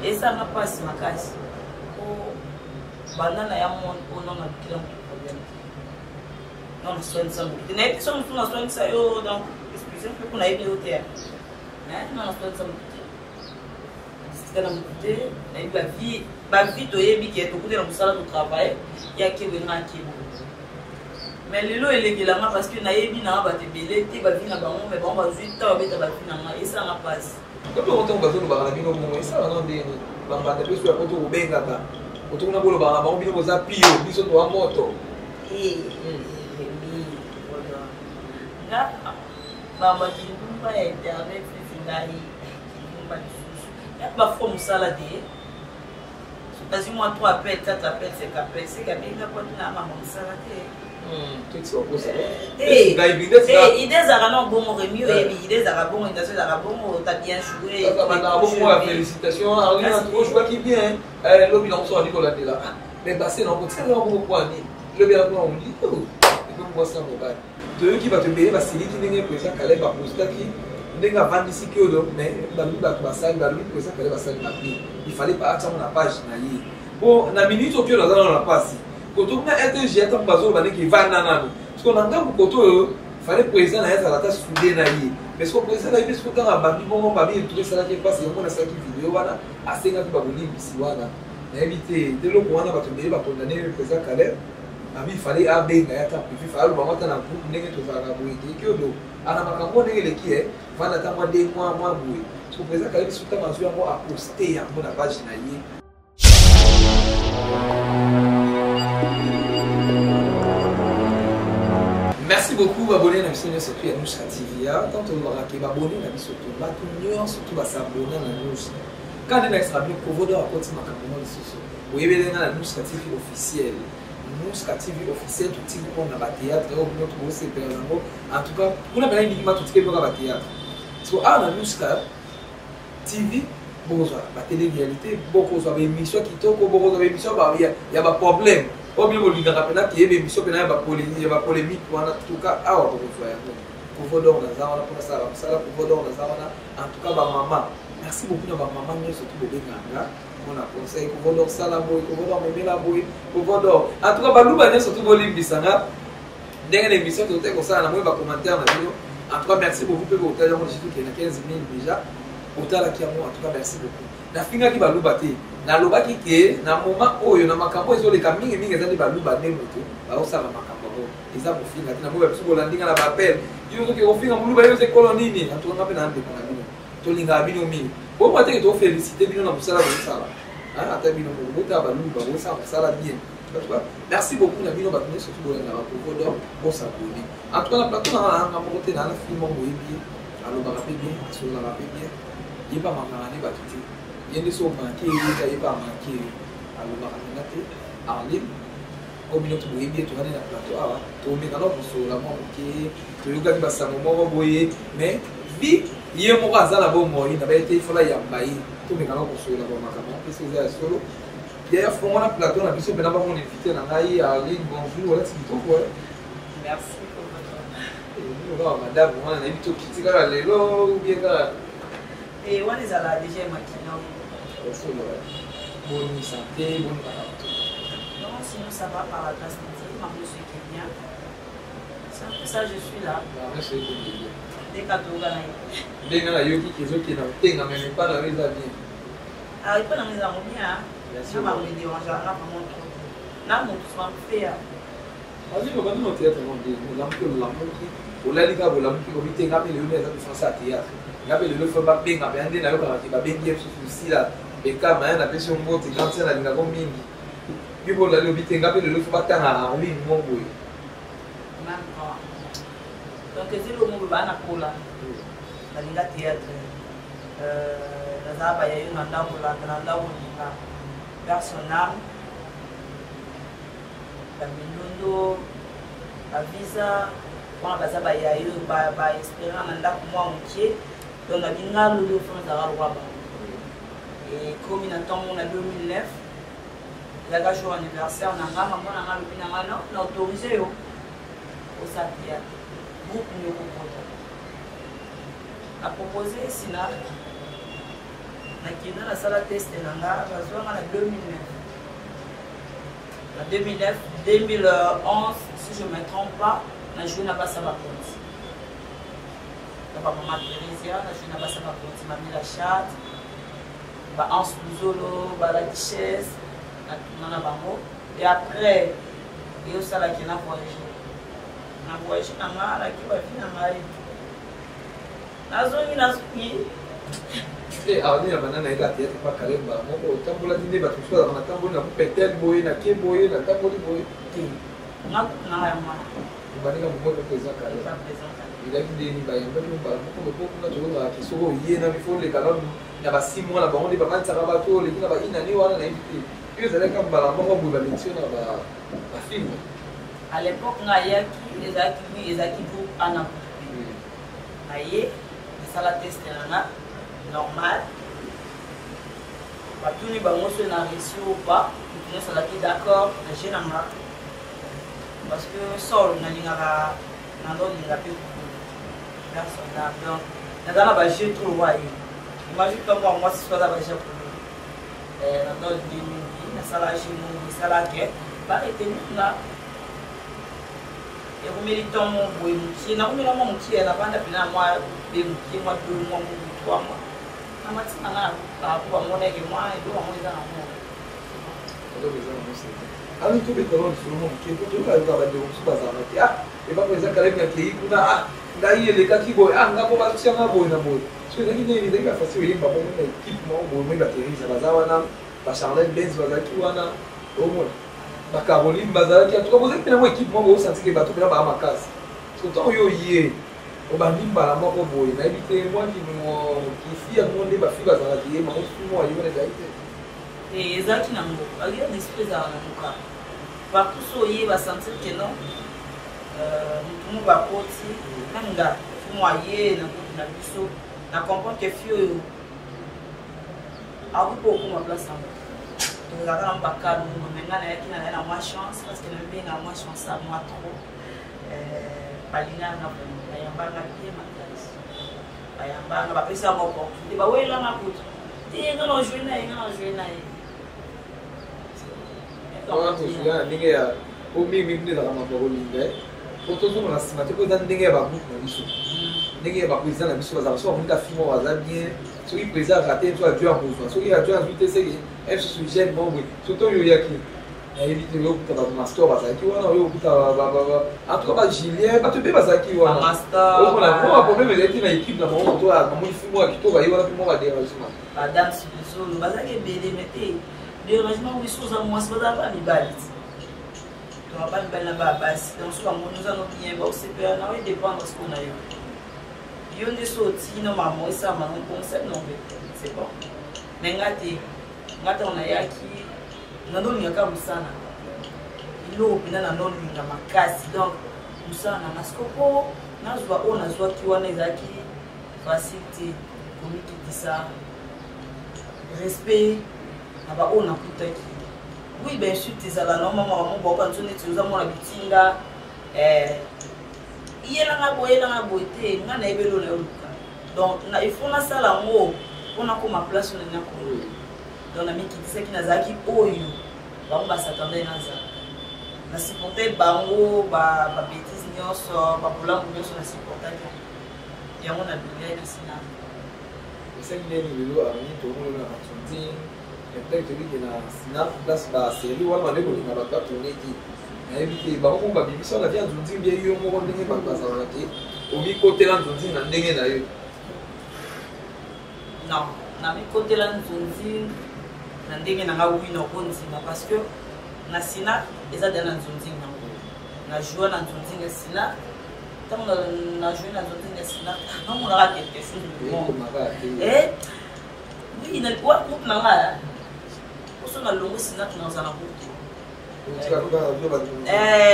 Et ça m'a pas si ma casse. Banana ya mon non na kila problème. Non soin ça. N'est pas sur na soin ça yo donc excusez-moi pour na ibi hôtel. Hein non na soin ça. C'est dans côté na ibi ba vie to yebi qui est au côté dans musala de travail, il y a qui venir qui. Mais le lot est légal parce que na yebi na ba te belé te ba vie na bango mais bon ba 8 ans ba ba vie na et ça na passe. Comme on tombe dans ba na bino mo ça na ndé ba ba te peso ya poto ubenga ka. Otuna bolo ba ba bino boza pio biso to moto. Là ba ba ki ba internet finali ba ya ba forme salade. Parce que moi 3 appels 4 appels 5 appels c'est que bien quoi tu na maman salade. Tout ça pour ça. Idées à bon mieux idées à bon t'as bien joué. Moi félicitations je vois qui bien le bilan soit Nicolas de là. Mais passer dans votre salon pour point le bien on dit il peut voir ça mobile. De qui va te payer parce qu'il n'est président Caleb va poster qui n'a pas ici que mais dans le bac basal dans le président Caleb va salir il fallait pas attendre la page naïe. Bon na minute au pied dans la passe. Quand on a été jeté en bas qui va nanano. Parce qu'on a un peu fallait président être à la tâche soudée naïe. Mais ce qu'on président naïe, parce qu'on a bami bon bami tout ça qui passe, on a ça qui vidéo voilà, assez grand qui va venir ici voilà. Invité de l'eau pour on a battu va condamner le président Caleb. Ami fallait à benga ya tapi il fallait ba mata na groupe ndenge to za ka boye ki odo ana makambo ndenge le ki va na ta mois boye. Ce qu'on président Caleb sous ta mazu yango a poster yango na page naïe. Merci beaucoup abonné à la mission surtout à Nuska TV. Tant on aura qui abonné à la mission surtout là tout surtout à s'abonner à la news. Quand on a extra bien provoquer à côté ma caméra de soso. Vous voyez bien la Nuska TV officielle. Nuska TV officielle tout type pour na théâtre ou notre gros perlango. En tout cas, on a bien dit tout type pour na théâtre. So à la Nuska TV bonjour la télé-réalité beaucoup de émissions qui toko beaucoup de émissions il y a pas problème. Au mieux, vous rappelez qu'il y a des émissions qui ont polémique en tout cas. Pour vous donner en tout cas, maman. Merci beaucoup à maman, surtout pour les gars. On a conseillé pour vous donner ça, pour vous donner la boue, pour vous donner. En tout cas, nous surtout pour les bisanga. Dernière émission, tout est comme ça, on a commentaire. En tout cas, merci beaucoup pour vous donner qui est à 15 000 déjà. Autant la qui a moi, en tout cas, merci beaucoup. Na finga qui va nous battre. Na loba qui est na moment oyo na makambo ezo le kamingi mingi ezali ba luba ne moto ba osala makambo eza mo finga tina mo ba biso bolandinga na ba appel yo ko ke ofinga mo luba yo se kolonini na to ngape na ande ko na bino to linga bino mingi bo mate to féliciter bino na musala bo sala ah ata bino mo bota ba luba bo sala bien merci beaucoup na bino ba tuni surtout bolanda ba ko do bo s'abonner en tout cas na plateau na mo côté na film mo yebi aloba ba bien asola ba bien yeba makana ne ba tuti yende so manqué il pas manqué alors bakamengate Arline comme notre boyebi to na plateau awa to me kana ko so la mo ke to yoga ki basango mo boye mais vi ye mo azala bo mo ina ba ete fola ya mbai to me kana ko so la bo makama pesi za solo ya fo na plateau na biso bena ba mon invité na ngai Arline bonjour voilà c'est tout quoi Merci pour votre madame on a invité kitika la lelo ou bien ka et on est à la déjà maquina. Bonne santé, bonne parole. Non, sinon ça va par la grâce de Dieu, je suis bien. C'est pour ça que je suis là. Dès qu'à tout gagner. Dès que la yoki qui est qui n'a même pas la raison bien. Ah, il peut la raison bien. Je vais me déranger là pour mon truc. Là, mon tout va me faire. Vas-y, on va nous théâtre on dit, nous l'avons que l'amour qui. Au là, les gars, vous l'avez qui obité, ngapé le nez, ça français à théâtre. Ngapé le fait pas bien, ngapé andé na yo ka ba bien bien souci là. Et quand même, la personne monte, quand c'est la ligne comme mini. Puis pour la lobby, tu as le faut pas t'en aller, mon boy. Donc, c'est le monde va na cola. La ligne théâtre. La zaba ya yo na ndao na personnel. La minundo, la visa, on va zaba ya yo ba espérant na ndako moi entier. Donc la ligne là le France à Rwanda. Et comme il attend mon 2009, il y a un jour anniversaire, on a autorisé au Sapia. Groupe nous a proposé Sina. nakenda na sala test nanga bazwanga na 2009. En 2009, 2011, si je ne me trompe pas, on a joué à Bassaba-Ponti. Maman Thérésia, on a joué à Bassaba-Ponti, Mamie Lachat, Hans Luzolo, La Duchesse, et après, il y a aussi la qui a voyagé. On a voyagé dans la qui va venir dans la zone, la zone. Alors, il y a un théâtre qui pas carré, mais on tambola dîner, bah tout ça, on a tambola, on peut peut-être boyer, na qui boyer, na tambola boyer. On a tout dans la main. On va dire qu'on peut présent carré. Il a vu des niveaux, on a toujours la question, il y a un faut les galons, il y a 6 mois là-bas, on est pas mal, ça va pas tout, les gens là-bas, il y a une année, on a invité. Puis vous allez comme bah, on va vous la mission là, la film. À l'époque, on a eu les acquis pour Anna. Aïe, ça la test normal. Tout le monde a réussi ou pas, nous sommes d'accord, j'ai parce que Sol n'a pas personne là. Donc, nous avons j'ai tout le royaume. Imagine comme moi, si je suis là, j'ai pour nous. Nous avons dit, nous avons chez nous, nous avons dit, pas été nous là. Et vous méritez mon boy, nous avons mis mon petit, elle a pas d'appel à moi, des moutiers, moi, 2 mois, 3 mois. Nous avons dit, nous avons mon aide, moi, et nous avons dit, ali to be kolon surumo ke to ka ba de su ba za mati e ba ko za kale na ke kuna ndai ele ka ki boy ngapo ba sia nga boy na boy so da ki ne ni da fasi we ba mo na ekip mo boy mo ba ke ri za ba za wana ba Charlotte Benz ba za ki wana o mo ba Caroline ba za ki to ko za ki na mo ekip mo go santi ke ba to ba makasi so to yo ye o ba nimba la mo ko boy na ebite mo ki fia mo ne ba fi ba za ki ma mo fu mo ayo ne da ite et ça qui n'a pas eu d'esprit dans le cas. Par tout ce qui va sentir que non, nous va porter, même là, moyen, na biso, na comprendre que fio, a beaucoup pour ma place en moi. Donc là, on va calme, maintenant, il y a moins chance parce que le bien a moins chance à moi trop. Palina na bayamba na pied ma classe. Bayamba na ba pesa mo ko. Di ba we la na put. Di ngalo jouer na. Quand tu viens, tu es au milieu de la maman. Quand tu es dans la semaine, tu es dans le ba bout na biso. Ndenge ba président na biso bazala so on ka fimo baza bien. So ki président raté so adjoint besoin. So ki adjoint invité c'est que FC jeune bon oui. Surtout yo yaki. Na éviter yo kuta ba master baza ki wana yo kuta ba en tout cas ba Julien, ba tu be baza ki wana. Master. On a un problème avec la équipe na moment toi maman fimo ki to ba yo wana fimo ba dérangement. Madame Sibiso, baza ke belé mettez dérangement oui sous à moi c'est pas mi balit. Tu vas pas me bailler là-bas basse. Donc souvent nous allons bien ba au CPA na oui dépendre ce qu'on a eu. Yo ne sorti no maman ça maman concept non c'est bon. Mais ngate on a yaki ngando nyaka musana. Ilo pina na ndo ninga makasi donc musana na skopo nazwa ona zwa kiwana ezaki facilité komiki disa respect aba ona kutaki. Oui bien sûr tes ala no mama mo boka ntuni tuza mona bitinga yela nga boite nga na ebelo na oluka donc na ifona sala ngo ona ko ma place na ko donc na miki disa ki nazaki oyo ba ba s'attendait na supporter bango ba bêtise nyonso ba bolango nyonso na supporter yango na bilai na sina c'est une vidéo à ni to na tsunti peut-être que na sina place ba série wala ndeko na ba tourner ki na éviter ba ko ba bibiso na via tsunti bien yo mo ndenge ba ba za te o mi côté là tsunti na ndenge na yo non na mi côté là tsunti na ndenge na nga wino konzima parce que na sina eza dana tsunti na jouer na tsunti na sina tant na jouer na tsunti na sina non on aura quelque chose de bon oui na quoi groupe na nga oso na longo sina tunazana groupe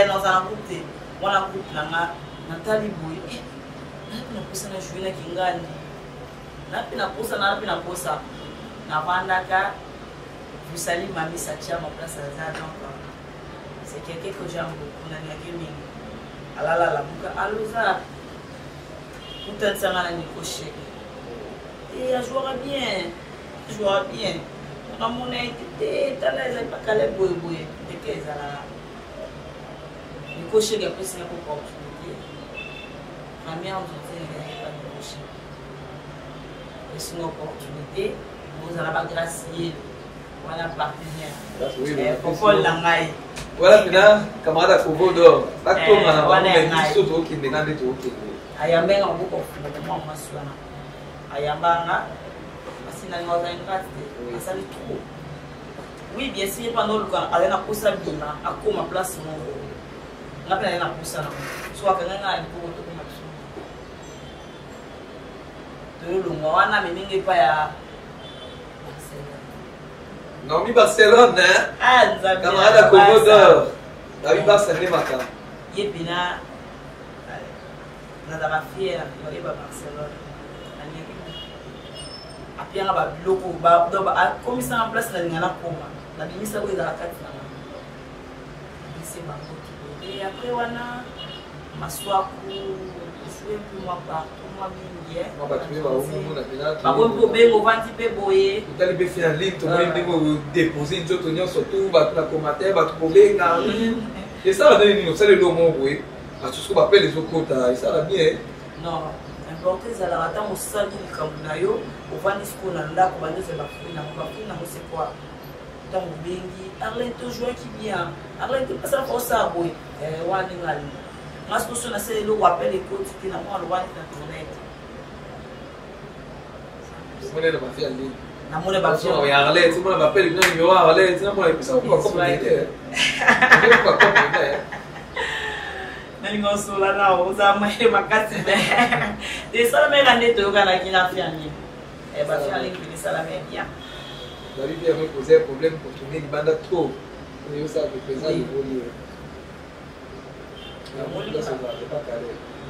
nazana groupe wana groupe na nga natali boye na posa na jouer na kingani na posa na vandaka vous saluez Mami Sacha ma place à ça donc c'est quelqu'un que j'aime beaucoup na nyaki alala la buka aluza utantsanga na nikosheke et a jouera bien toujours bien. On a mon été, t'as l'aise pas qu'à les bouer, dès qu'elles ont la. Le cocher qui a pris une opportunité. La mère, on dit, il n'y a pas de cocher. C'est une opportunité. Vous allez pas gracier. Voilà, partenaire. Pourquoi l'angaï? Voilà, maintenant, camarade à Kovo d'or. Pas comme on a un peu de qui n'est pas de tout. Ayamba nga beaucoup de moi maswana. Ayamba nga asina ngoza ingate. Asali trop. Oui, bien sûr, pendant le temps, elle a poussé bien, à comme place mon. On a plein de poussé là. Soit que nga ali pour tout comme ça. De le mois na mingi pa ya. Non, mi Barcelone, hein? Ah, nzambe. Camarade à Kovo d'or. La vie Barcelone matin. Yebina. Nada fière, on est à Barcelone. Après, on va bloquer. Comme ça en place, on a un coma. On a mis ça dans la carte. Et après, on a m'asseoir pour jouer pour moi partout. Moi, bien. On va trouver un peu on va un petit peu boyer. Vous allez faire une ligne, vous déposer une autre union surtout, la commentaire, vous trouver et ça, va donner une autre, c'est le lomo, oui. Tout ce qu'on appelle les autres côtes, ça va bien. Non, l'important c'est que on s'allie le cambunayo, on va dire qu'on a là, on va dire que c'est quoi. Dans le bengi, Arlène toujours qui vient. Arlène tu passes à force à boy. On a une ligne. Moi, ce que je sais, le rappel les côtes, qui n'a pas le droit de tourner. On est dans ma fille en ligne. Na mone ba so ya Arlène, tu m'as appelé le numéro Arlène, tu m'as appelé ça pour comprendre. Pourquoi comprendre? Nalingo sola na oza mai makasi be. De sala me rande to kana kina fiani. Ba fiani ki sala me bien. La vie vient me poser un problème pour tourner les bandes trop. Et ça peut présenter le volume.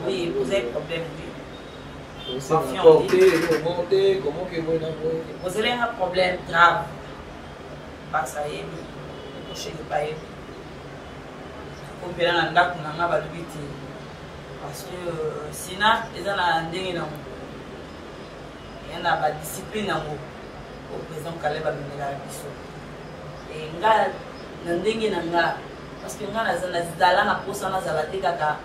Oui, vous avez problème vous monter, comment que vous n'avez vous avez un problème grave. Pas ça y est, vous ne pas y parce que sinon ils ont la discipline au président Caleb a mené la biso et nga ndenge nanga parce que nga nazala na posa na zala te kaka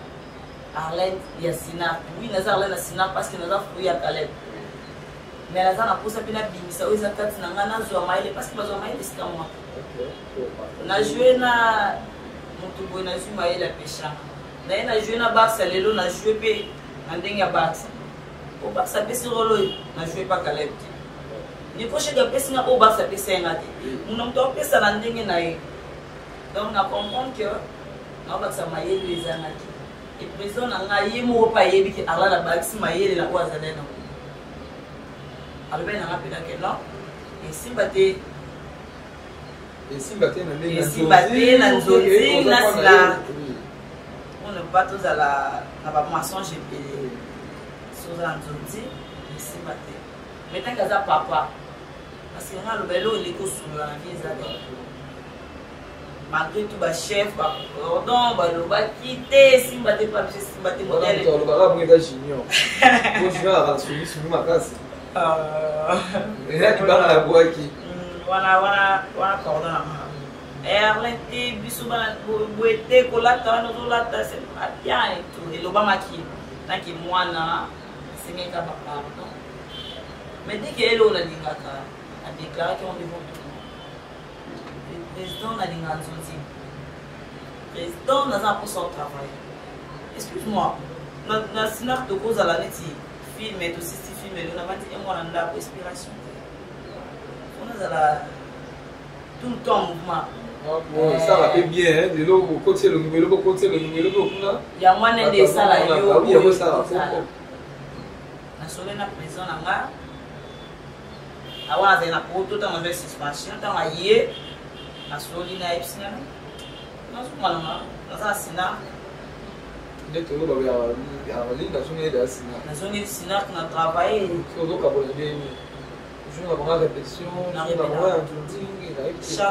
Arlène ya Sina oui nazala na Sina parce que naza fruit ya Caleb mais nazala na posa pina bimisa oza kati nanga na zo maile parce que bazo maile sika moi na jouer na moto boy na zuma ile pesha na jouer na Barça lelo na jouer pe na ndenge ya Barça o Barça pesi rolo na jouer pas Caleb ni ko chega pesi na o Barça pesi ngati mon to pesa na ndenge na ye donc na comprendre que na Barça mayele ezangaki et président na nga ye mo pa yebi ki ala la Barça mayele na kwa zalena albe na ngapela ke non et simbate et Simbate na nzozi na sila on ne pas tous à la maçon GP sur la nzozi et Simbate maintenant kaza papa parce que nga lobelo il est sous la vie ça malgré tout ba chef ba cordon ba lo ba quitter Simbate pas Simbate modèle le barabu est junior pour jouer à celui sur ma casse et là tu vas à la boîte qui wana cordon Arlène biso bana boete kolata wana zolata c'est bien et tout et lobama ki na ki mwana sengeka ba pardon mais dès que elle on a dit kaka a déclaré qu'on devant tout le président na linga nzonzi président na za pour son travail excuse-moi na sinar de cause à la neti film et aussi si film et on a dit moi on a inspiration on a la tout le temps mouvement. Ça va bien, de l'eau, côté le numéro, côté le numéro. Il y a moins de ça là. Oui, il y a ça. Na sole na prison na nga. Awa na poto ta mave suspension ta maye. Na sole na ipsina. Na suma na sa sina. Dès que l'eau va à ligne, na sone da sina. Na sone sina na travailler. So do ka bo bien. Je vais avoir une répétition, je vais avoir un tour.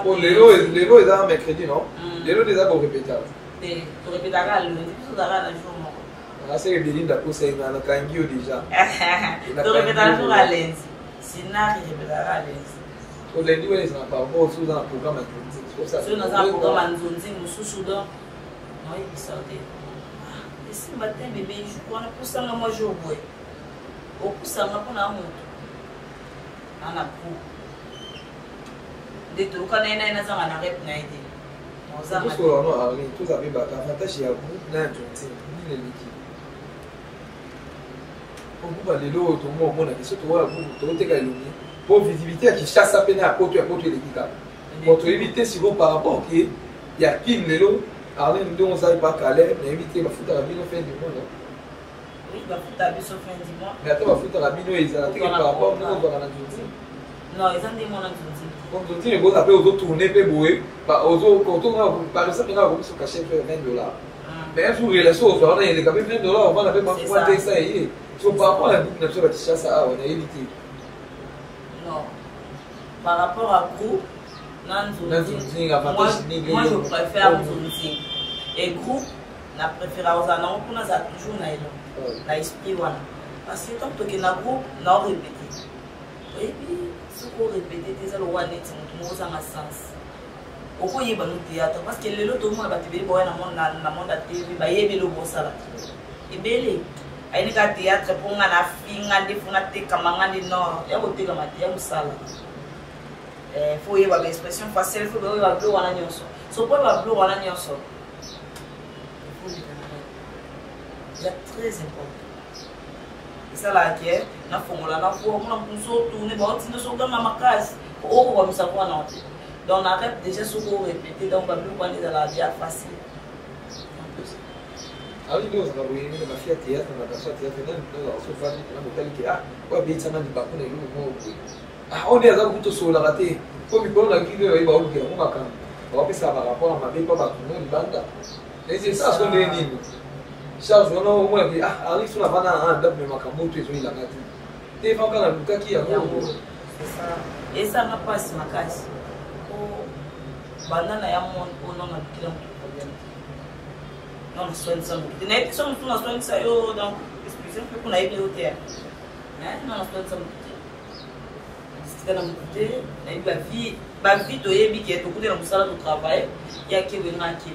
Bon, les lots, ils ont mercredi, non? Les lots, ils ont répété. Tu répéteras le lundi, tu répéteras le jour. Ah, c'est le délit d'après, c'est un cangio déjà. Tu répéteras le jour à lundi. Sinar qui répétera à l'aise. Au lundi, on est par rapport au programme à Si on a un programme à Nzonzi, nous sous-soudan, non, il sortait. Et si matin, bébé, je crois que ça, moi, je vois. Au coup, ça m'a pas monté. On a pour. Des trucs, on a un arrêt pour aider. Tout avez l'avantage il y a beaucoup d'Argentine, ni les liquides. Pour aller là, tout le monde a dit surtout pour visibilité qui chasse à peine à côté les liquides. Pour éviter si vous par rapport qu'il y a qui les lots, Arlène nous on savait pas Calais, mais éviter la foot à la bino fin du mois. Oui, la foot à la bino fin du mois. Mais attends, la foot à la bino ils ont par rapport nous on va en Argentine. Non, ils ont des mots en Argentine. Comme tu dis, les gars appellent aux autres tournées, aux autres, quand on par exemple, on a se cacher $20. Mais un jour, il y a les choses, on a les $20, on va l'appeler pour ça et y est. Donc par rapport à la boucle naturelle, ça, on a évité. Non. Par rapport à groupe, moi je préfère Nzonzi. Et groupe, la préférence à nous, on a toujours l'esprit. Parce que tant que tu as un groupe, on a répété. Et puis, ce qu'on répète, c'est le roi net, c'est un sens. Au coup, il y a un théâtre. Parce que les autres, tout le monde a été dans le monde de la TV, il y a le bon salaire. Et bien, il y a un théâtre pour la fille, il y a des camarades du Nord, il y a des camarades du salaire. Il faut y avoir l'expression facile, il faut y avoir le bleu en agneau. Si on peut avoir le bleu en agneau, c'est très important. C'est ça là qui est, na formula na pour on a tourner bon tu ne sont dans ma case au comme ça quoi non donc on arrête déjà ce qu'on répéter donc on va plus dans la vie facile ah oui nous on a voulu une mafia théâtre on a passé théâtre dans la sofa qui on a dit ah quoi bien ça m'a dit pas qu'on est le ah on est à beaucoup sur la raté comme il parle qui il va oublier on va quand on va passer par rapport à ma vie pas pas tout le banda et c'est ça ce qu'on est dit Charles, on a au moins dit, ah, arrive sur la vanne à un dab, mais ma camoufle, tu es là. Tu es encore dans le cas qui a c'est ça. Et ça n'a pas si ma casse. Oh, banana ya mon, on a un problème. Non, on soigne ça. Tu n'as pas soin de tout, on soigne ça, donc, excusez-moi, qu'on a été au théâtre. Non, on soigne ça. C'est dans mon côté, on a eu la vie, tu es bien, qui est au côté de la salle de travail, il y a qui veut qui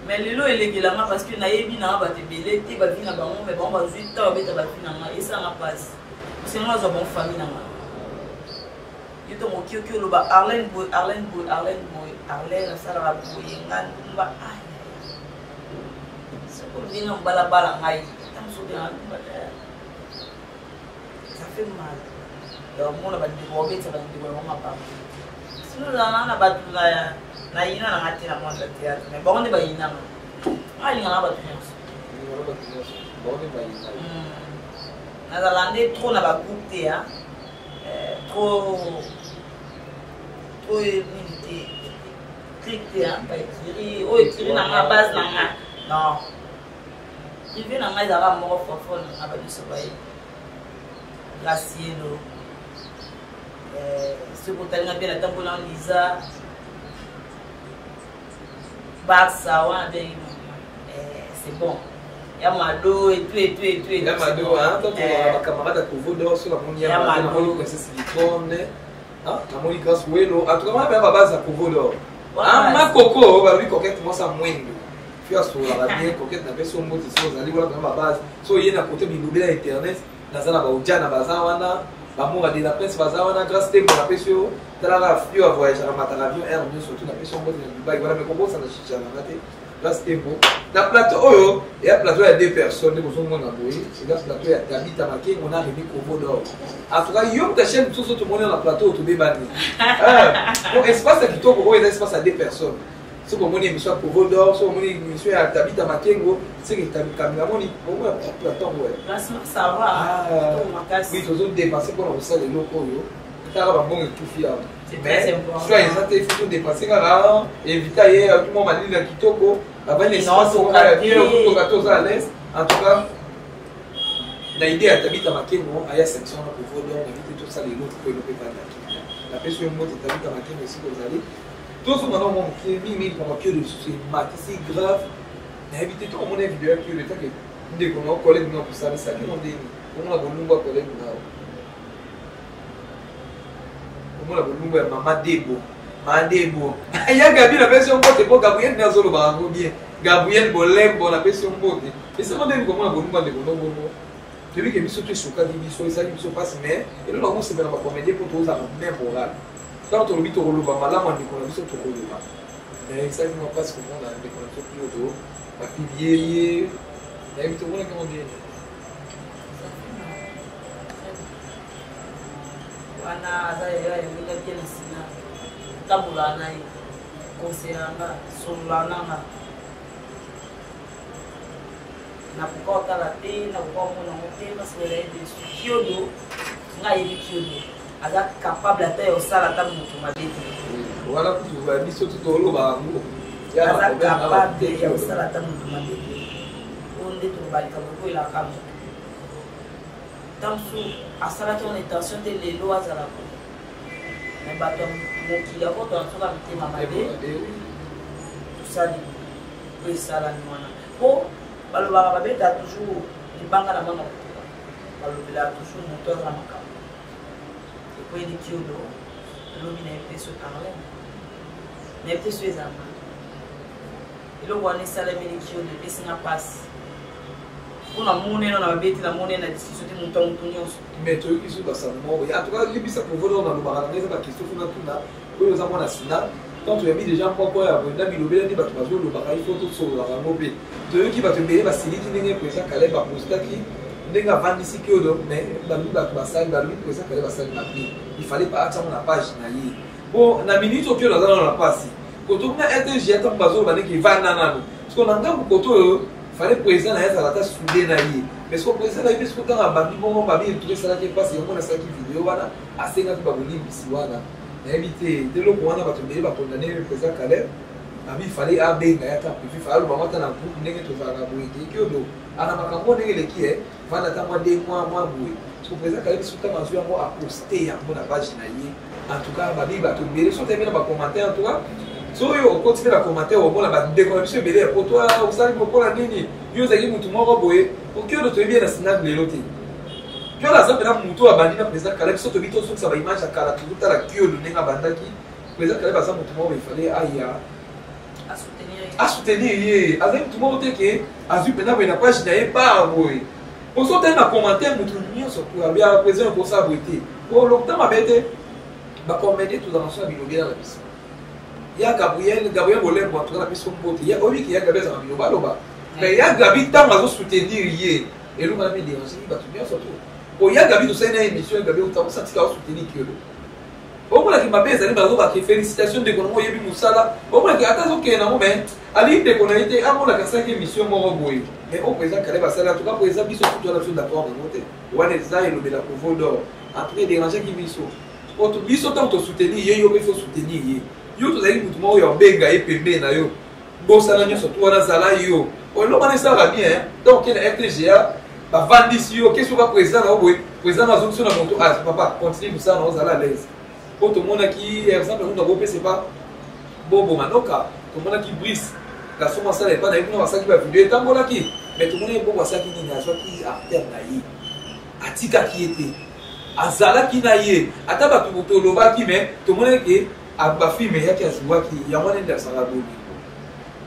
mais le lot est légal parce que naïbi n'a pas de belé, tu vas venir à Bamon, mais bon, 8 ans, tu vas venir et ça n'a pas. C'est moi, j'ai une bonne famille. Je te montre que le bas Arlène, ça va bouiller, c'est pour venir en balabala, ça fait mal. Donc, on va dérober, ça va dérober ma part. Sinon, on a battu na ina na ngati na mwanda théâtre mais bon on est pas ina ali ngana ba tunyos bon on est pas ina na zalande trop na ba groupe théâtre trop milité cliqué hein pas écrit o écrit na ma base na nga non il vient na nga za mo fofo na ba biso ba la cielo ce que tu as bien la tambour en Lisa c'est bon. Il y a Mado et tout. Il y a Mado, hein, quand on a camarade à Kovodor sur la monia, on a Mado, c'est silicone, hein, la monia grâce au vélo. En tout cas, on a la base à Kovodor. Ah, ma coco, bah lui, coquette, moi, ça moins. Puis à ce moment-là, bien, coquette, n'a pas son mot, c'est ça, vous allez voir dans ma base. So, il y a un côté de l'internet, dans la Baoudia, dans la Bazawana, l'amour de la presse, Bazawana, grâce à la pression. Dans la flux à voyager à l'avion Air Mieux surtout la pression de Dubaï voilà mais comment ça n'a chicha la maté là c'était beau dans le plateau oh et à plateau il y a 2 personnes nous sommes en Aboyi c'est dans ce plateau il y a David Tamaké on a remis Kovo d'or en tout cas yom ta chaîne tout le monde dans le plateau tout débandé donc espace qui tourne pour espace à 2 personnes ce que mon émission Kovo d'or ce que mon émission à David Tamaké c'est que David Caméramon au moins plateau ouais ça va oui tous autres dépassés pour on sait les locaux bon et tout fiable mais soit ils ont été photos dépasser là éviter tout le monde m'a dit la kitoko avant les espaces on a la ville au gâteau à l'aise en tout cas l'idée à Tabita Makengo à la section pour vous donner éviter tout ça les autres pour ne pas la personne mot de Tabita Makengo aussi vous allez tout ce maintenant mon qui est mis comme que le souci mat c'est grave éviter tout mon vidéo que le temps que dès qu'on a collègue nous pour ça ça qui on dit on a bon nous collègue là komona bolumbu ya mama Debo. Mama Debo. Ya Gabi na version mbote po Gabriel na zolo bango bien. Gabriel Bolembo na version mbote. Et ça m'a dit komona bolumbu de bongo. Depuis que biso te soka di biso ça biso passe mais et là on se met dans la comédie pour tous à même moral. Quand on lui to roloba malamu ndiko na biso to roloba. Mais ça ne passe comme on a des connexions plus auto. La pivier, il y a eu tout le monde qui dit. Wana azaya yinga kelisina tabulana yi konseranga solana na kukota la te na kukomo na mote parce que les kiodo ngai bi kiodo aza capable ata yo sala ta mutu mabete Voilà pour tu vas biso tout au loba ngo aza capable yo sala ta mutu mabete onde to balika ko ila kamo tamsu asala ton intention de lelo azala ko mais bato mokili ako to soka mitema mabe tout ça ni ko sala ni wana po balobaka babeta toujours libanga na mwana kotoka balobela toujours moto azala makambo ekweli kiodo lobi na epte so parle na epte so ezama eloko wana esalameli kiodo epesinga mpasi mpona moneno na babeti na monene na discussion te moto ya moto nyonso mais toyoki so basango en tout cas yebisa provodo na lobaka na eza bakestion funa tuna oyo oza mwana sina quand tu as mis déjà moko ya bonda bilobela ndi bato bazolobaka il faut tosololaka yango mpe toyoki bato ebele basiliki ndenge président Caleb bapostaki ndenge avandisi kiodo mais balobi bato basali balobi président Caleb basali mabe il fallait pas atiango na page na ye bon na minute okiodo aza nano na mpasi koto kuna rtg atango bazoloba ndenge evanda nano parceke na ngambu koto oyo fallait président na ye azala ata sude na ye mais soko président na ye mpe soko ntango abandi bongo babi etuki esalaki mpasi yango nasalaki video wana asengaki babolimbisi wana nayebi te eloko wana bato ebele bakondane président Caleb abi fallait abenga yaka privi fallait aloba ata na groupe ndenge tozalaka boye te ekiodo ana makambo ndenge eleki vanda ata mwa 2 mois mwa boye soko président Caleb biso ntango azwi yango aposte yango na page na ye en tout cas babi bato ebele so tayebena bacommentaire en tout cas so oyo okontinue bacommentaire omona bandeko na biso ebele poto osali mokola nini yo ozalaki motu moko boye okiodo toyebi ye na sinade lelo te kiodo aza mpena motu abandi na président Caleb so toyebi tosukisa baimage ya kala tozotala kiodo ndenge abandaki président Caleb aza motu moko efale aya asoutenir ye azali motu moko te ke azwi mpena boye na page na ye par boye osotali na commentaire motu nyonso abia président ekosala boye te olokota mabe te bacomédie tozala so ya bilobela na biso ya Gabriel Bolembo en tout cas na biso mbote ya oyiki ya Gabriel azala biloba aloba mais ya Gabi ntango azosoutenir ye eloko na médérange bato nyonso to oya Gabi tosali na émission ya Gabi osatika osoutenir kiodo omonaki mabe ezali bazobake félicitation ndeko nango oyebi mosala omonaki ata azokende nango mais ali ndeko na ye te amonaka asalaki émission moko boye mais o président Caleb asali en tout cas po eza biso kutu wana biso d'accord nango te wana eza elobela provo d'or en tout cas édérangeaki biso biso ntango tosoutenir ye yo mpe fo soutenir ye yo tozali motu moko ya obenga ye pembe na yo bosala nyonso to wana zala yo eloko wana esalaka bien donc kena rtga bavandisi yo kesi oka président na yo boye président na azoki so na moto papa continue mosala na ozala à l'aise po tomonaki exemple kuna bopesa epa bobo manoka tomonaki brise garçon mosala epa na ye kuna basalaki bavideo etambolaki mais tomonaki bobo asalaki nini azwaki artere na ye atikaki ye te azalaki na ye ata bato tolobaki mais tomonaki bafilme eyaki azwaki yango wana endakisaka bolingo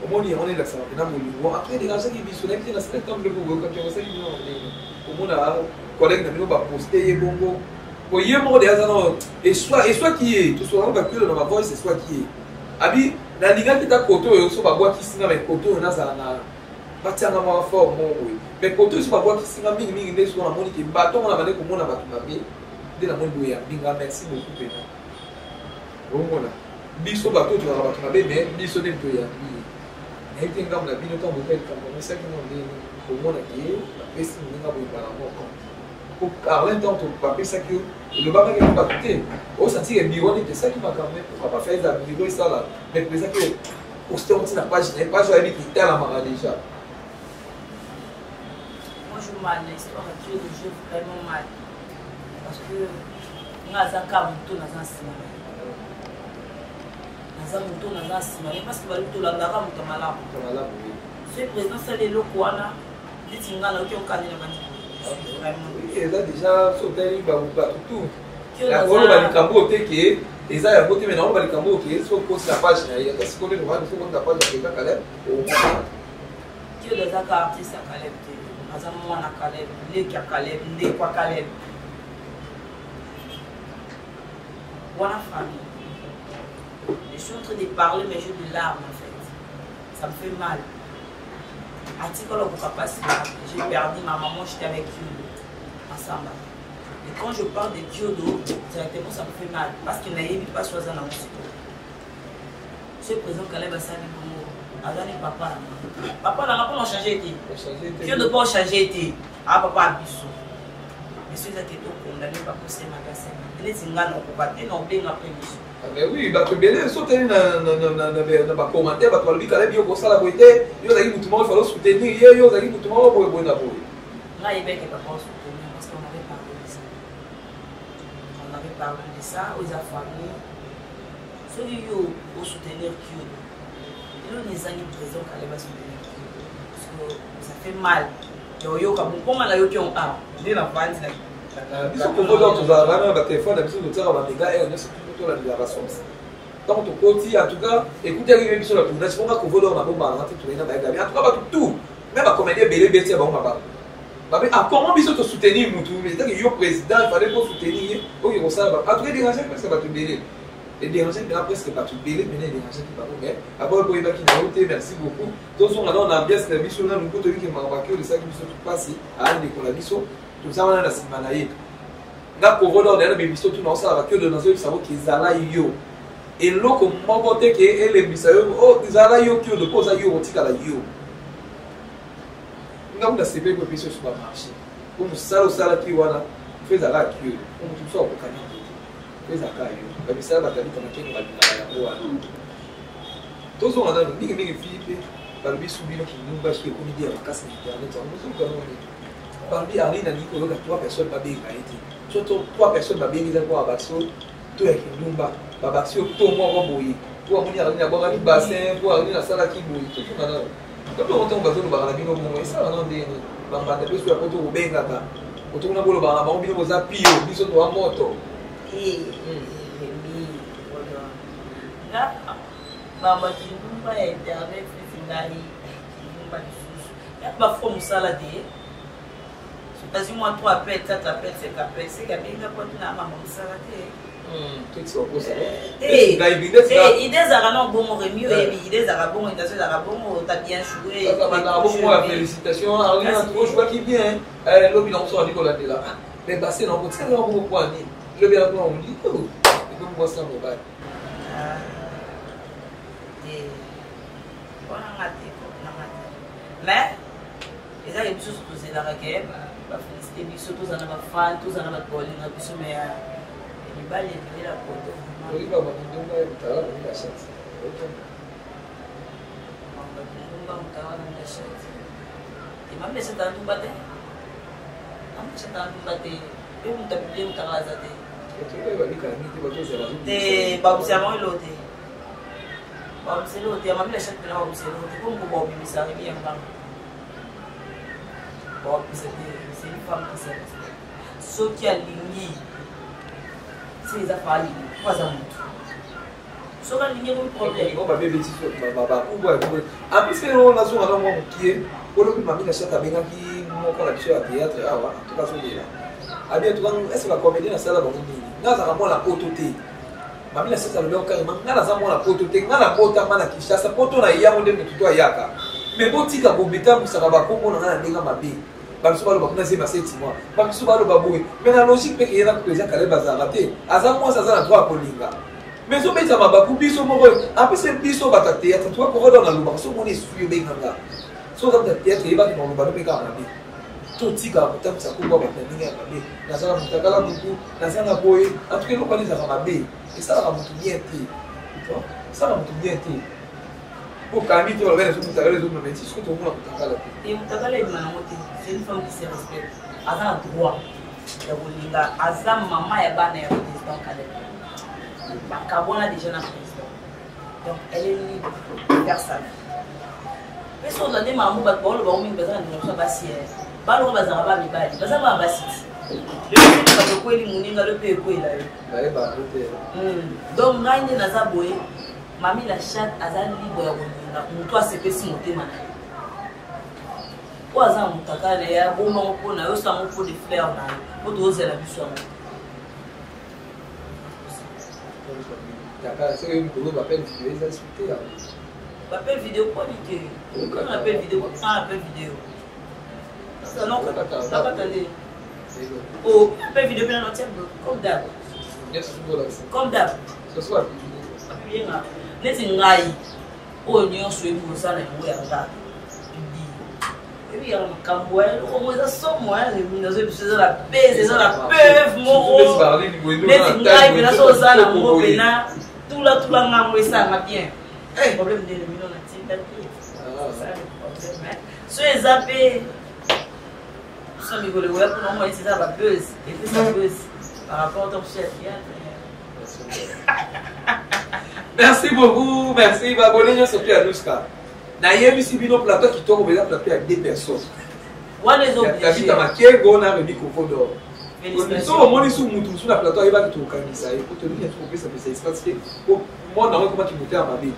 omoni yango wana endakisaka mpena bolingo après dérangeaki biso nayebi te na sala ntango ndeko boyokaki yango osali bino ndenge omona collègue na bino baposte ye bongo oye moko deya aza no eswaki ye tosolaka bakilo na bavoice eswaki ye abi nalingaki ta kote oyo so babwakisinga mais kote oyo nazala na batianga mwa forme moko boye mais kote oyo so babwakisinga mingimingi nde soko namoni ke bato ngona bande komona bato mabe nde namoni boye ya mbinga merci beaucoup pena omona biso bato tozala bato mabe mais biso nde toyambi nayebi te ngambo na bino ntango bokaekambomisaki mo ndeni komonaki ye bapesi moninga boye bala moko en même temps bapesaki yo elobakaki yango bato te osantike biro nete esaki makambo pourquoi pas faire eza biro esala mais pesaki poste oti na page na ye page oyebi kitalamaka déjà Moi, je mal l'histoire de Dieu, je joue vraiment mal. Parce que nous avons tout dans un cinéma. Nous avons tout dans un cinéma. Parce que nous avons tout dans un cinéma. Ce président, c'est le Lokwana. Dites-moi, nous avons un candidat. Oui, là déjà, sauté, tout. La golo balikambo teke eza ya bote maintenant balikambo ke so poste la page na ya kasi koné no va faut qu'on page ya Caleb Dieu les a artiste à Caleb azam mwana Caleb leki ya Caleb ndé kwa Caleb voilà famille je suis en train de parler mais j'ai des larmes en fait ça me fait mal Atikolo j'ai perdu ma maman j'étais avec lui ensemble. Et quand je parle de Kyodo, directement ça me fait mal. Parce qu'il n'a pas choisi dans mon cycle. Ce président Caleb a sali pour moi. Adani papa. Papa n'a pas changé. Kyodo pas changé. Ah papa a bissou. Monsieur a été condamné par pousser ma casse. Il est single, on peut pas tenir, on peut après bissou. Mais oui, bah que bien, sauter dans commentaire, bah toi le Caleb yo ça la beauté, yo zaki tout le monde faut soutenir, yo zaki tout le monde pour bon d'abord. Là il est que papa soutenir parce qu'on avait parlé de ça. On avait parlé de ça aux familles. Ceux qui ont soutenir Kyodo. Et nous les amis présents Caleb va soutenir Kyodo. Parce que ça fait mal. Yo comme comment la yo qui ont un, ni la vente là. Biso ko bodo to za vraiment ba téléphone na biso to tsara ba méga et on est surtout la déclaration. Donc to koti en tout cas écoutez arriver biso la tournage on va ko vodo na bomba na tout na ba ga bien en tout cas ba tout même ba comédien belé beti ba on ba ba mais comment biso to soutenir mutu mais c'est que yo président il fallait pour soutenir o yo ça ba en tout cas déranger parce que ba tout belé et déranger mais après c'est pas tout belé mais déranger qui pas mais après pour iba qui na hoté merci beaucoup tous on a dans l'ambiance na biso na nous ko to ki ma ba que de ça qui biso tout passer à ande ko la biso tout ça on a la semaine là nga kovodo na be biso tout na ça va que de dans ça qui zala yo et loko moko te ke ele bisayo o zala yo ki de posa yo tika la yo nga munda sebe ko biso sur marché ko musala ki wana feza la ki ko mutu so ko kanya feza ka yo ba bisala ba tani kana ke ko ba ya ko wana tozo ngana mingi fipe ba biso bino ki numba shi ko ni dia makasi ni internet on musu ko no ni parmi Arina dit que 3 personnes pas bien été. Surtout 3 personnes pas bien été pour abattre tout avec Lumba. Babatio tout moi boyi. Pour monir Arina boire ni bassin, pour Arina sala qui boyi tout ça là. Quand on entend bazo ba na bino mo ça na ndé ba ba de sur poto ubenga ka. Oto na bolo ba ba bino boza pio biso to moto. Là ba ki Lumba ya internet finali. Lumba disusu. Ya ba fo musala de Vas-y, moi, 3 appels, 4 appels, 5 appels, c'est qu'il y a bien un point de la maman, ça va être. Tout ça, pour ça. Idées arabes, bon, mieux, idées arabes, idées arabes, t'as bien joué. Bon, félicitations, Arlene, trop joué qui vient. L'homme, il en sort, Nicolas, de là. Mais passez dans votre salon, vous pouvez le bien, on dit, oh, et donc, moi, ça me va. Mais, les gens, ils sont posés dans la guerre. Féliciter biso tous en avoir fan tous en avoir bolé na biso mais les balles et la photo oui ba ba ndonga mtala ni la chance ok ndonga mtala ni la chance et même les c'est un tout baté am c'est un tout baté et on t'a publié mtala za té tu vas ni kana ni ba to zela té ba vous savez l'autre ba vous savez l'autre même les chats de là vous savez l'autre comme vous ba ça bien bang bon c'est une femme qui s'est respectée. Ce qui a ligné, c'est les affaires lignées. Pas à moi. Ce qui a ligné, c'est un problème. On va bien bêtise sur ma baba. En plus, on a souvent un homme qui est, pour le coup, ma mère chata bien qui nous a fait à théâtre. Ah ouais, en tout cas, c'est là. Ah bien, tu vois, est-ce que la comédie dans ça là, bon, nous avons la pototé. Ma mère chata le bien carrément. Nous avons la pototé. Nous avons la pototé. Nous avons la pototé. Nous avons la pototé. Mais bon, si tu as un béton, ça va comme on a un dégât ma vie. Parce que le bac n'a pas assez de mois. Parce que le baboué. Mais la logique est qu'il y a un président qui a raté. Azam ça a droit à Polinga. Mais au métier ma bakou biso mo. Après c'est biso bata théâtre. Toi pour dans la loi. So on est suivi bien là. So dans le théâtre il va dans le bano peka na bi. Tout tika putain ça ko ba na ninga ba bi. Na ça mutakala mutu, na ça na boy. En tout cas le bani ça va ba. Et ça va mutu bien té. Tu vois? Ça va mutu bien té. Pour Camille, tu vas voir les autres mais si je trouve que et Moutakala c'est une femme qui se respecte. Elle a le droit de Bolinga. Elle a maman et ban et président Caleb. Bakabona déjà dans le président. Donc elle est libre de faire sa vie. Mais si on a des mamans, on a besoin de nous faire bassier. Balo bazaraba mi bali. Bazaraba basit. Le quoi il mouninga le paye quoi là. Donc ngaine na za boye mami la chat azali libre ya koninga mutu asepesi motema na ye. O aza mutaka na ya boma mpona yo sa mpo de fleur na ye. Moto ozela biso yango. D'accord, c'est une vidéo m'appelle vidéo les insulter. Appel vidéo quoi dit que on appelle vidéo on appelle vidéo. Ça non pas attendez. Oh, appel vidéo bien dans comme d'hab. Comme d'hab. Ce soir. Bien là. Neti ngai. O nyonso ebu ça na yango ya nga. Et puis il y a un cambouel, au moins ça somme moi, c'est la paix, c'est la peuve mon. Neti ngai bien ça ça na mo bena. Tout là ngamwe ça ma bien. Le problème de l'huile on a dit ça le problème. So les zappé ça me voulait voir pour moi c'est ça la buzz et puis ça buzz par rapport au top chef. Merci beaucoup, merci babonné surtout à Nuska. Na yebisi bino plateau qui tombe déjà plateau avec 2 personnes. Moi les autres. David Amakengo na le microphone d'or. So on est sur mutu sur la plateau il va tout kanisa et pour te dire trouver ça c'est parce que moi na comment tu monter à ma vie.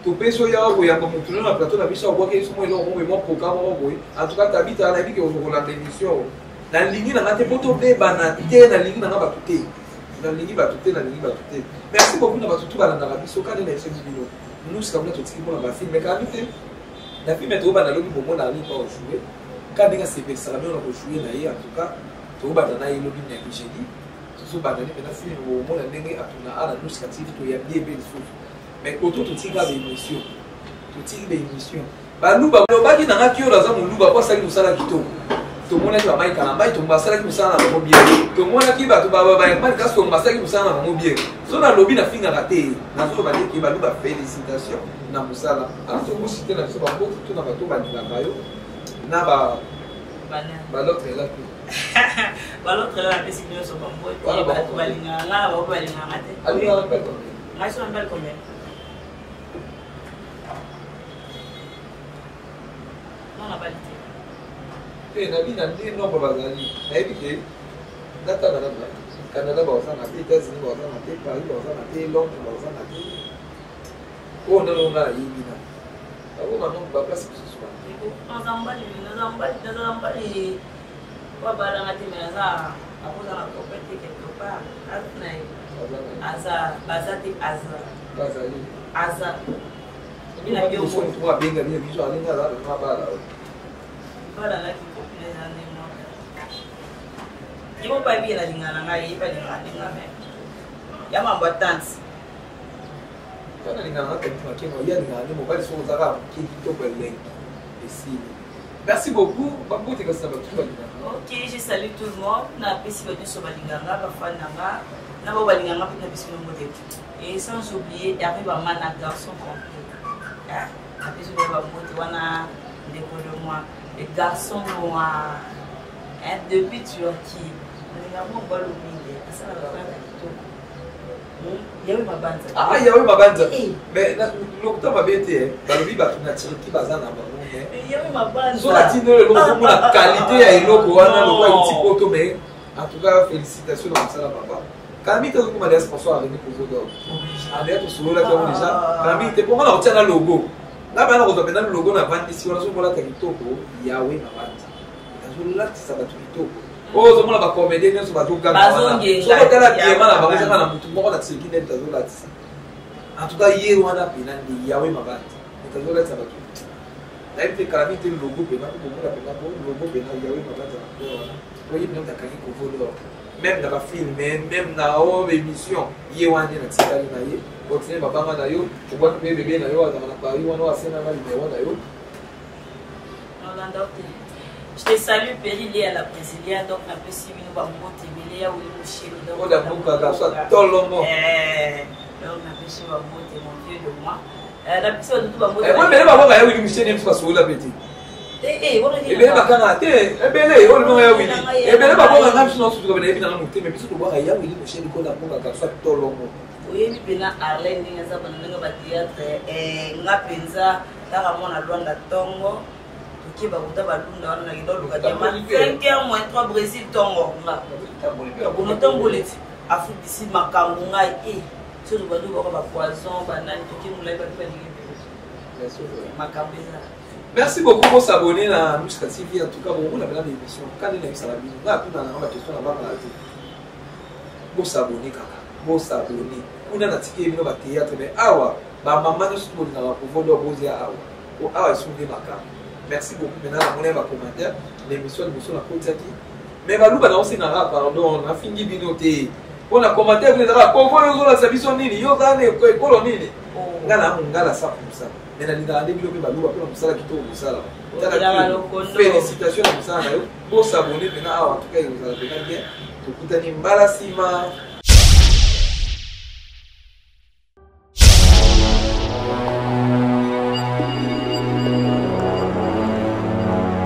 To peso ya go ya mutu na plateau na biso kwa keso mo mo programme mo boy. En tout cas David na bi que on la émission. Na ligne na ngate poto be bana te na ligne na ba tuté. Na ligne ba tuté na ligne ba tuté. Merci beaucoup na ba tutu ba na biso quand na ese bino. Nous sommes là tout ce qui mon ba film mais quand même la film est trop ba na lobi bon na ligne pas jouer. Quand nga c'est ça on va jouer na en tout cas to ba na yelo bi na jeudi. So ba na ni na film au mon ndenge atuna ala nous skatif to ya bien bien fou. Mais autour tout tika l'émission. Tout tika l'émission. Ba nous ba ba ki na ngaki yo za mu luba kwa sali musala kitoko. To mona ki ba mai kana mai to mbasala ki musala na mo bien. To mona ki ba to ba mai ka so mbasala ki musala na mo bien. So na lobi na finga raté. Na so ba ki ba luba félicitations na musala. Alors to mo citer na so ba ko to na ba to ba ni ba yo. Na ba l'autre est là. L'autre est là, mais c'est bien son bambou. Et puis, tu vas aller là, on va aller là. Allez, on appelle combien? Moi, je suis appelle combien? Non, on n'a pas dit. Eh, Nabi, Nabi, non, pas Bazali. Nabi, data na data. Canada, Bazan, États-Unis, Bazan, Paris, Bazan, Londres, Bazan, oh, non, on a Yimina. Ah, on a non, pas place pour ce soir. Nazambali kwa bala ngati menaza akoza na kopete quelque part atnai aza bila bio kwa mtu wa benga bila biso alinga za kwa bala la kipopile na nemo ibo pa bi na lingana ngai pa lingana me ya mambo dance kana lingana kwa mtu akemo ya lingana mo bali so zaka kito belle ici. Merci beaucoup. Ok, je salue tout le monde. Na pesi badi so balinganga ba fananga na ba balinganga pe na pesi no modèle. Et sans oublier d'arriver ba mana garçon complet. Ah, na pesi ba moti wana ndeko de moi, les garçons noirs. Hein, depuis Turquie. Balinganga mo ba lobinde. Asa na ba kito. Yawe mabanza. Ah, yawe mabanza. Mais l'octobre va bien balobi ba tuna Turquie bazana ba. Yawe mabanza. So la tino le logo pour la qualité ya eloko wana le kwa petit poto mais en tout cas félicitations dans ça papa. Kami te ko mali sponsor avec pour Zodo. Allez to solo la comme déjà. Kami te pour na otia logo. Là ba na ko na logo na vandi si wana so mola ta kitoko yawe mabanza. Kazo la tsa ba kitoko. Oh, zo mola ba comédien nso ba to ganga. So ko tala bien na ba ko na mutu moko na tsiki net zo la tsa. En tout cas hier wana pena ndi yawe mabanza. Kazo la tsa ba là il fait carrément le logo pénal pour moi la pénal pour le logo pénal il y a eu ma base pour y même d'accord qu'on voit même dans la film même dans l'émission il y a un na tikali na ye continuer babanga na yo tu vois que bébé na yo na Paris wana asena na numéro na yo je te salue Périlé à la brésilienne donc un peu si nous va monter mais là où le chien donc on a beaucoup à ça tolongo donc un peu si va monter mon vieux de moi la personne tout va monter moi mais là va oui monsieur n'aime pas sur la petite ebele bakanga te ebele olimo ya wili ebele bakoka nga biso nyonso tukabena yebi nanga motema biso tobwaka ya wili mosheni kola mbongaka so tolongo oyebi mpena arlen ndenge aza bana ndenge bateatre nga mpenza kaka mwana lwanda ntongo qui va vous avoir l'une dans la gueule, le diamant, 5h moins 3 Brésil, tongo. Vous notez un boulet. Afrique d'ici, ma camounga et sur le bateau, on va poisson, banane, tout qui nous l'a pas dit. Ma camounga. Merci beaucoup pour s'abonner à Mouska TV. En tout cas, on a bien l'émission. Quand on est salami, on a tout dans la question là-bas. Pour s'abonner, kaka. Pour s'abonner. On a ticket de théâtre, mais awa, ma maman nous trouve dans la pouvoir d'opposer à awa. Pour awa, ils sont des macabres. Merci beaucoup. Maintenant, on a un commentaire. L'émission de Moussa la Côte-Tati. Mais ma loupa, on a pardon, on a fini de noter. On a commenté, vous êtes là, comment vous avez saisi son nini, yo gane, colonini. Ngala ça comme ça. Mais la développé ma loupa, pour ça, qui tourne ça là. Félicitations à ça. Pour s'abonner, maintenant, en tout cas, vous allez bien. Tout le monde,